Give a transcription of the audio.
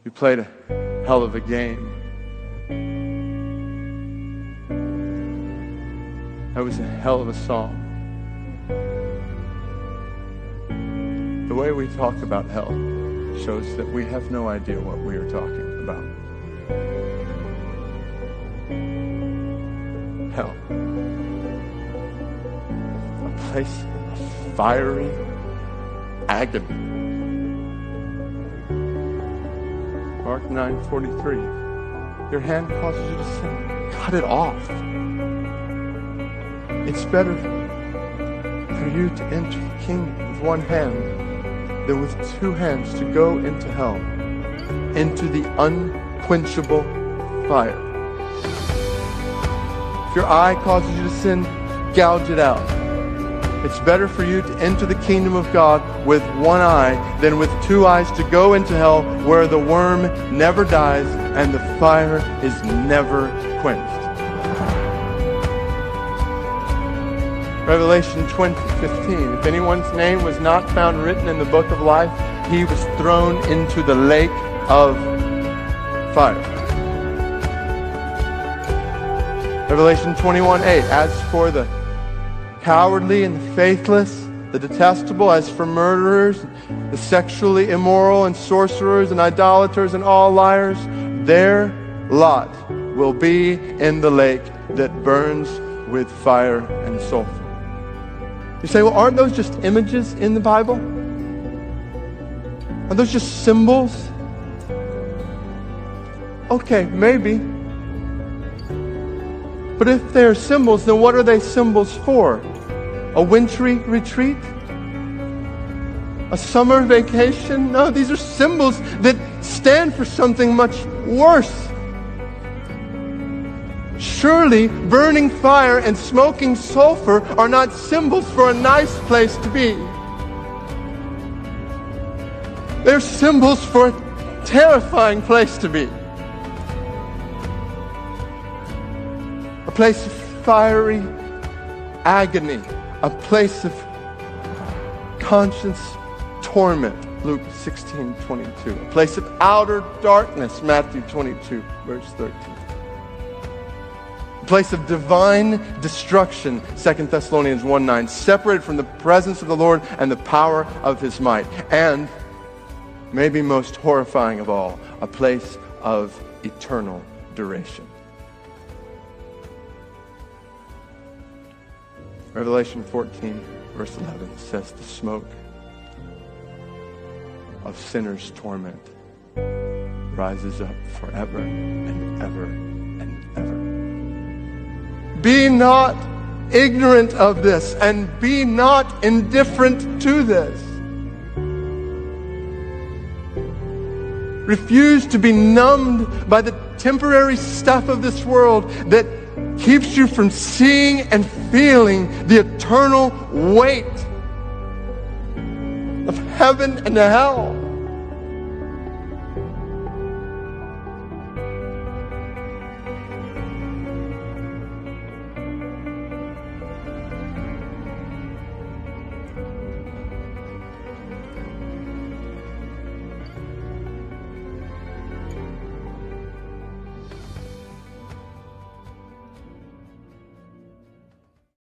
You played a hell of a game. That was a hell of a song. The way we talk about hell shows that we have no idea what we are talking about. Hell. A place of fiery agony. Mark 9:43. Your hand causes you to sin. Cut it off. It's better for you to enter the kingdom with one hand than with two hands to go into hell, into the unquenchable fire. If your eye causes you to sin, gouge it out. It's better for you to enter the kingdom of God with one eye than with two eyes to go into hell, where the worm never dies and the fire is never quenched. Revelation 20:15. If anyone's name was not found written in the book of life, he was thrown into the lake of fire. Revelation 21:8. As for the cowardly and the faithless, the detestable, as for murderers, the sexually immoral and sorcerers and idolaters and all liars, their lot will be in the lake that burns with fire and sulfur. You say, well, aren't those just images in the Bible? Are those just symbols? Okay, maybe. But if they're symbols, then what are they symbols for? A wintry retreat? A summer vacation? No, these are symbols that stand for something much worse. Surely burning fire and smoking sulfur are not symbols for a nice place to be. They're symbols for a terrifying place to be. A place of fiery agony. A place of conscience torment. Luke 16:22. A place of outer darkness. Matthew 22, verse 13. A place of divine destruction, 2 Thessalonians 1:9, separated from the presence of the Lord and the power of his might. And, maybe most horrifying of all, a place of eternal duration. Revelation 14, verse 11 says the smoke of sinners' torment rises up forever and ever and ever. Be not ignorant of this, and be not indifferent to this. Refuse to be numbed by the temporary stuff of this world that keeps you from seeing and feeling the eternal weight of heaven and hell.